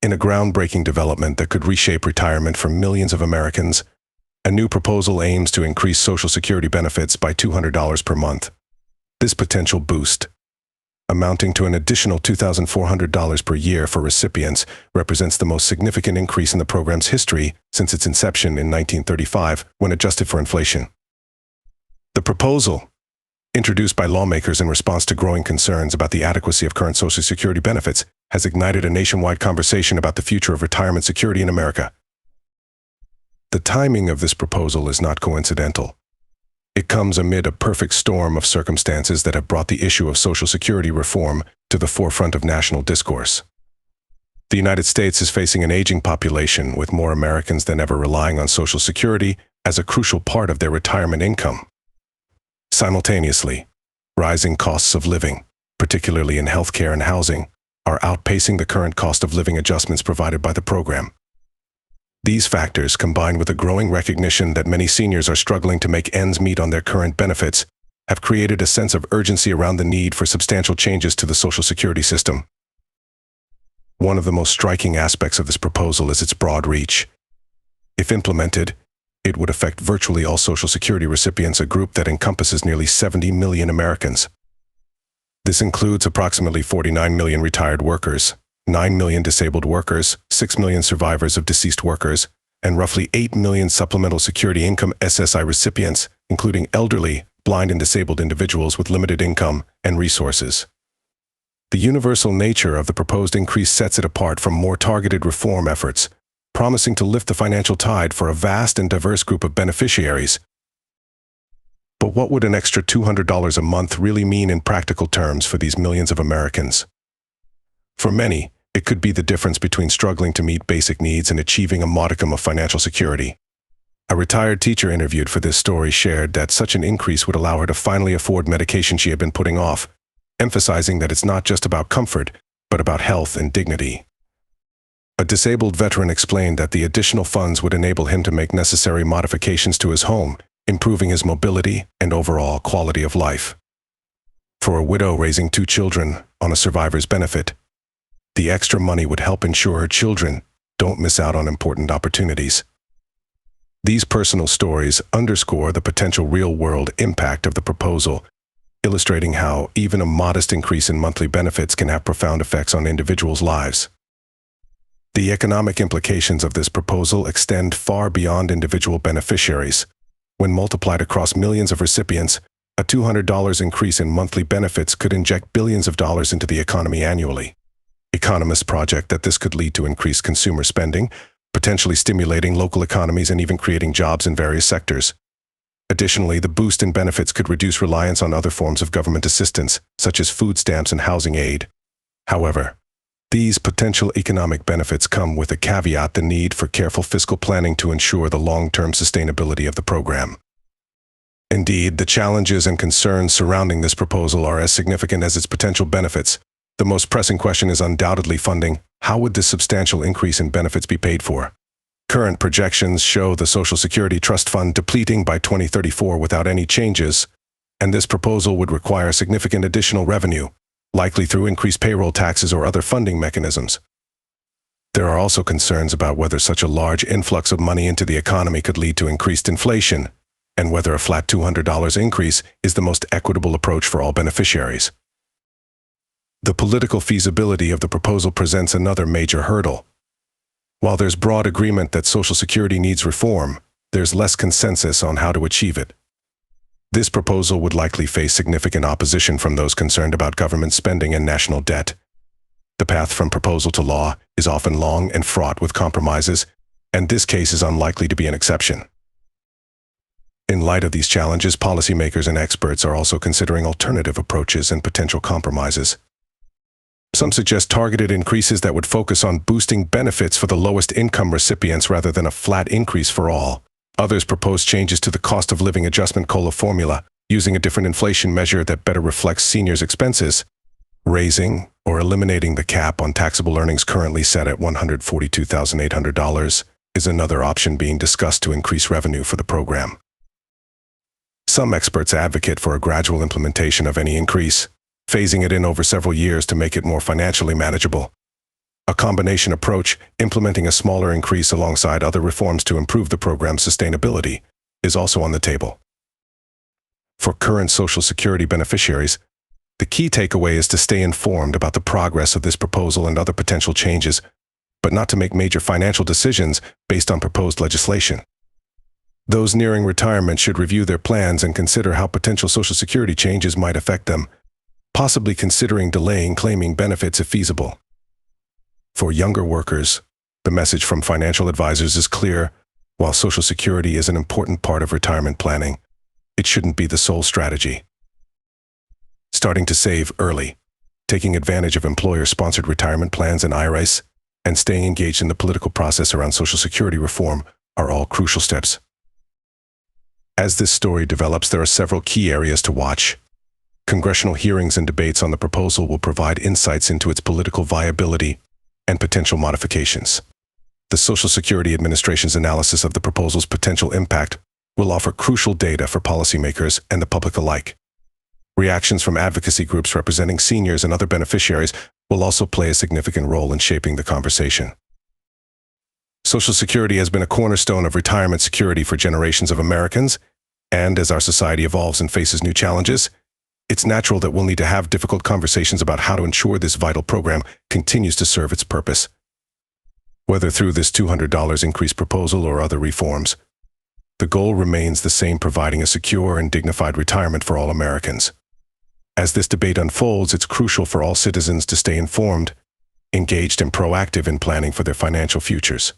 In a groundbreaking development that could reshape retirement for millions of Americans, a new proposal aims to increase Social Security benefits by $200 per month. This potential boost, amounting to an additional $2,400 per year for recipients, represents the most significant increase in the program's history since its inception in 1935, when adjusted for inflation. The proposal, introduced by lawmakers in response to growing concerns about the adequacy of current Social Security benefits, has ignited a nationwide conversation about the future of retirement security in America. The timing of this proposal is not coincidental. It comes amid a perfect storm of circumstances that have brought the issue of Social Security reform to the forefront of national discourse. The United States is facing an aging population, with more Americans than ever relying on Social Security as a crucial part of their retirement income. Simultaneously, rising costs of living, particularly in healthcare and housing, are outpacing the current cost of living adjustments provided by the program. These factors, combined with a growing recognition that many seniors are struggling to make ends meet on their current benefits, have created a sense of urgency around the need for substantial changes to the Social Security system. One of the most striking aspects of this proposal is its broad reach. If implemented, it would affect virtually all Social Security recipients, a group that encompasses nearly 70 million Americans. This includes approximately 49 million retired workers, 9 million disabled workers, 6 million survivors of deceased workers, and roughly 8 million Supplemental Security Income SSI recipients, including elderly, blind and disabled individuals with limited income and resources. The universal nature of the proposed increase sets it apart from more targeted reform efforts, promising to lift the financial tide for a vast and diverse group of beneficiaries. But what would an extra $200 a month really mean in practical terms for these millions of Americans? For many, it could be the difference between struggling to meet basic needs and achieving a modicum of financial security. A retired teacher interviewed for this story shared that such an increase would allow her to finally afford medication she had been putting off, emphasizing that it's not just about comfort, but about health and dignity. A disabled veteran explained that the additional funds would enable him to make necessary modifications to his home, improving his mobility and overall quality of life. For a widow raising 2 children on a survivor's benefit, the extra money would help ensure her children don't miss out on important opportunities. These personal stories underscore the potential real-world impact of the proposal, illustrating how even a modest increase in monthly benefits can have profound effects on individuals' lives. The economic implications of this proposal extend far beyond individual beneficiaries. When multiplied across millions of recipients, a $200 increase in monthly benefits could inject billions of dollars into the economy annually. Economists project that this could lead to increased consumer spending, potentially stimulating local economies and even creating jobs in various sectors. Additionally, the boost in benefits could reduce reliance on other forms of government assistance, such as food stamps and housing aid. However, these potential economic benefits come with a caveat: the need for careful fiscal planning to ensure the long-term sustainability of the program. Indeed, the challenges and concerns surrounding this proposal are as significant as its potential benefits. The most pressing question is undoubtedly funding. How would this substantial increase in benefits be paid for? Current projections show the Social Security Trust Fund depleting by 2034 without any changes, and this proposal would require significant additional revenue, likely through increased payroll taxes or other funding mechanisms. There are also concerns about whether such a large influx of money into the economy could lead to increased inflation, and whether a flat $200 increase is the most equitable approach for all beneficiaries. The political feasibility of the proposal presents another major hurdle. While there's broad agreement that Social Security needs reform, there's less consensus on how to achieve it. This proposal would likely face significant opposition from those concerned about government spending and national debt. The path from proposal to law is often long and fraught with compromises, and this case is unlikely to be an exception. In light of these challenges, policymakers and experts are also considering alternative approaches and potential compromises. Some suggest targeted increases that would focus on boosting benefits for the lowest income recipients rather than a flat increase for all. Others propose changes to the cost of living adjustment COLA formula, using a different inflation measure that better reflects seniors' expenses. Raising or eliminating the cap on taxable earnings currently set at $142,800 is another option being discussed to increase revenue for the program. Some experts advocate for a gradual implementation of any increase, phasing it in over several years to make it more financially manageable. A combination approach, implementing a smaller increase alongside other reforms to improve the program's sustainability, is also on the table. For current Social Security beneficiaries, the key takeaway is to stay informed about the progress of this proposal and other potential changes, but not to make major financial decisions based on proposed legislation. Those nearing retirement should review their plans and consider how potential Social Security changes might affect them, possibly considering delaying claiming benefits if feasible. For younger workers, the message from financial advisors is clear. While Social Security is an important part of retirement planning, it shouldn't be the sole strategy. Starting to save early, taking advantage of employer-sponsored retirement plans and IRAs, and staying engaged in the political process around Social Security reform are all crucial steps. As this story develops, there are several key areas to watch. Congressional hearings and debates on the proposal will provide insights into its political viability and potential modifications. The Social Security Administration's analysis of the proposal's potential impact will offer crucial data for policymakers and the public alike. Reactions from advocacy groups representing seniors and other beneficiaries will also play a significant role in shaping the conversation. Social Security has been a cornerstone of retirement security for generations of Americans, and as our society evolves and faces new challenges, it's natural that we'll need to have difficult conversations about how to ensure this vital program continues to serve its purpose. Whether through this $200 increase proposal or other reforms, the goal remains the same: providing a secure and dignified retirement for all Americans. As this debate unfolds, it's crucial for all citizens to stay informed, engaged, and proactive in planning for their financial futures.